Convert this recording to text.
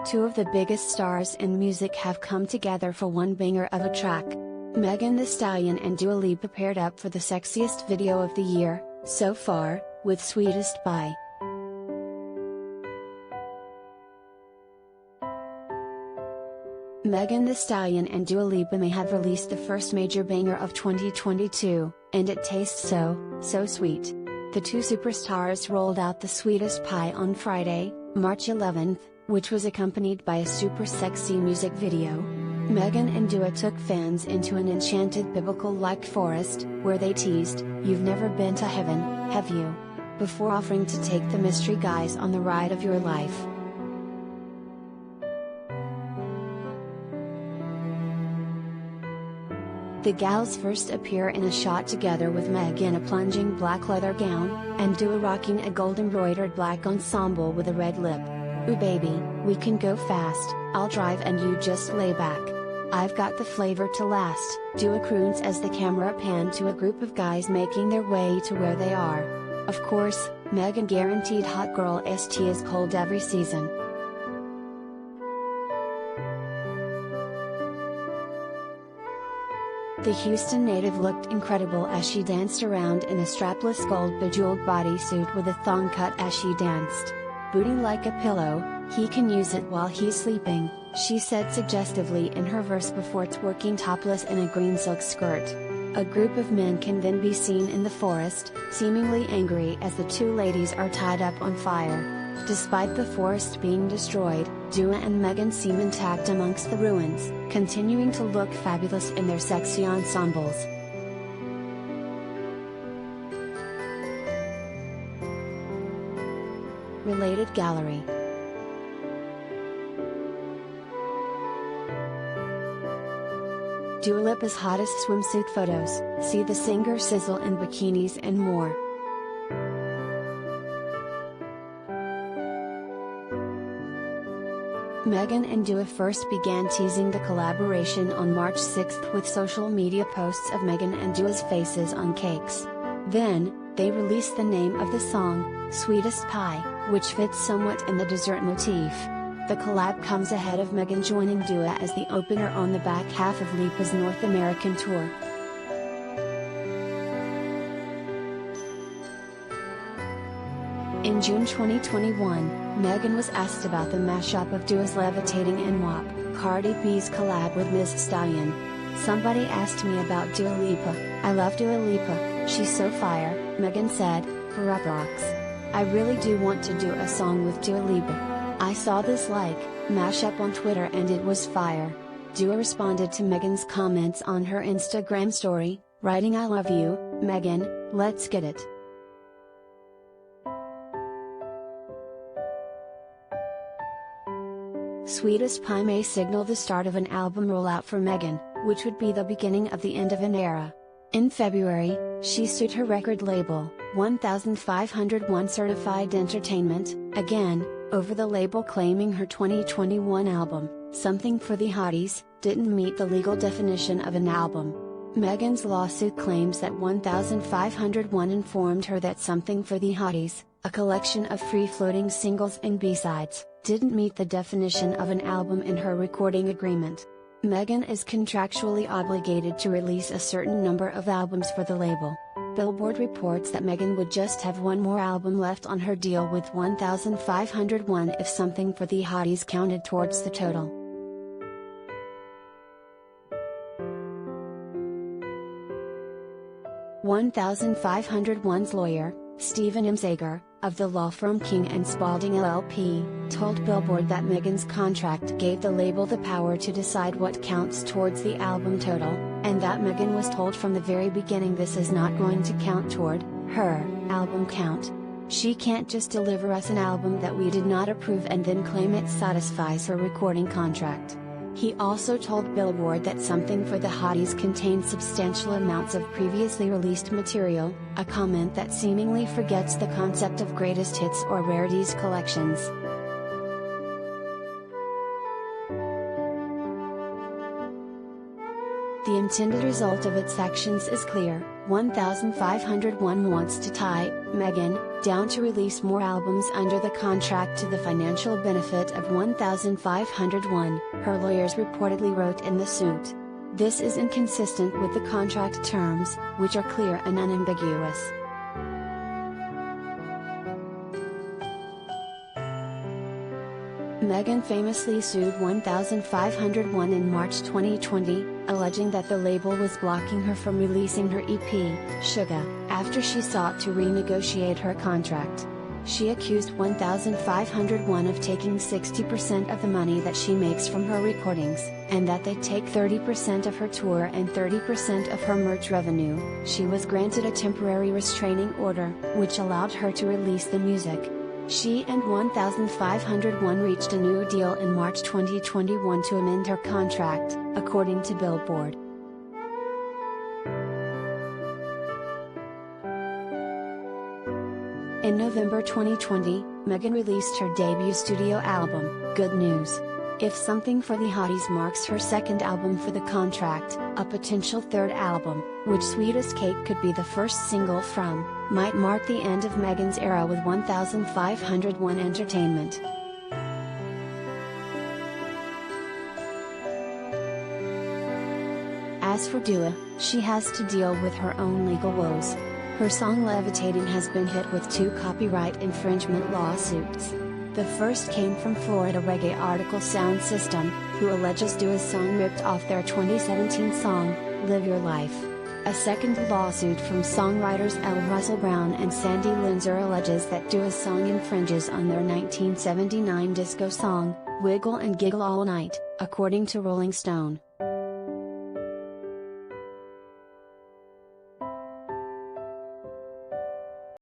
Two of the biggest stars in music have come together for one banger of a track. Megan Thee Stallion and Dua Lipa paired up for the sexiest video of the year, so far, with Sweetest Pie. Megan Thee Stallion and Dua Lipa may have released the first major banger of 2022, and it tastes so sweet. The two superstars rolled out the Sweetest Pie on Friday, March 11th, which was accompanied by a super sexy music video. Megan and Dua took fans into an enchanted biblical-like forest, where they teased, "You've never been to heaven, have you?" before offering to take the mystery guys on the ride of your life. The gals first appear in a shot together with Meg in a plunging black leather gown, and Dua rocking a gold embroidered black ensemble with a red lip. "Ooh baby, we can go fast, I'll drive and you just lay back. I've got the flavor to last," Dua croons as the camera panned to a group of guys making their way to where they are. Of course, Megan guaranteed hot girl st is cold every season. The Houston native looked incredible as she danced around in a strapless gold bejeweled bodysuit with a thong cut as she danced. "Booty like a pillow, he can use it while he's sleeping," she said suggestively in her verse before twerking topless in a green silk skirt. A group of men can then be seen in the forest, seemingly angry as the two ladies are tied up on fire. Despite the forest being destroyed, Dua and Megan seem intact amongst the ruins, continuing to look fabulous in their sexy ensembles. Related gallery. Dua Lipa's hottest swimsuit photos, see the singer sizzle in bikinis and more. Megan and Dua first began teasing the collaboration on March 6th with social media posts of Megan and Dua's faces on cakes. Then, they released the name of the song, Sweetest Pie, which fits somewhat in the dessert motif. The collab comes ahead of Megan joining Dua as the opener on the back half of Lipa's North American tour. In June 2021, Megan was asked about the mashup of Dua's Levitating and WAP, Cardi B's collab with Ms. Stallion. "Somebody asked me about Dua Lipa. I love Dua Lipa, she's so fire," Megan said, for Up Rocks. "I really do want to do a song with Dua Lipa. I saw this mashup on Twitter and it was fire." Dua responded to Megan's comments on her Instagram story, writing, "I love you, Megan, let's get it." Sweetest Pie may signal the start of an album rollout for Megan, which would be the beginning of the end of an era. In February, she sued her record label, 1501 Certified Entertainment, again, over the label claiming her 2021 album, Something for the Hotties, didn't meet the legal definition of an album. Megan's lawsuit claims that 1501 informed her that Something for the Hotties, a collection of free-floating singles and B-sides, didn't meet the definition of an album in her recording agreement. Megan is contractually obligated to release a certain number of albums for the label. Billboard reports that Megan would just have one more album left on her deal with 1501 if Something for the Hotties counted towards the total. "1501's lawyer, Stephen M. Zager, of the law firm King & Spalding LLP, told Billboard that Megan's contract gave the label the power to decide what counts towards the album total, and that Megan was told from the very beginning this is not going to count toward her album count. She can't just deliver us an album that we did not approve and then claim it satisfies her recording contract." He also told Billboard that Something for the Hotties contained substantial amounts of previously released material, a comment that seemingly forgets the concept of greatest hits or rarities collections. The intended result of its actions is clear. 1501 wants to tie Megan down to release more albums under the contract to the financial benefit of 1501, her lawyers reportedly wrote in the suit. This is inconsistent with the contract terms, which are clear and unambiguous. Megan famously sued 1501 in March 2020, alleging that the label was blocking her from releasing her EP, Sugar, after she sought to renegotiate her contract. She accused 1501 of taking 60% of the money that she makes from her recordings, and that they take 30% of her tour and 30% of her merch revenue. She was granted a temporary restraining order, which allowed her to release the music. She and 1501 reached a new deal in March 2021 to amend her contract, according to Billboard. In November 2020, Megan released her debut studio album, Good News. If Something for the Hotties marks her second album for the contract, a potential third album, which Sweetest Cake could be the first single from, might mark the end of Megan's era with 1501 Entertainment. As for Dua, she has to deal with her own legal woes. Her song Levitating has been hit with 2 copyright infringement lawsuits. The first came from Florida reggae article Sound System, who alleges Dua's song ripped off their 2017 song, Live Your Life. A second lawsuit from songwriters L. Russell Brown and Sandy Linzer alleges that Dua's song infringes on their 1979 disco song, Wiggle and Giggle All Night, according to Rolling Stone.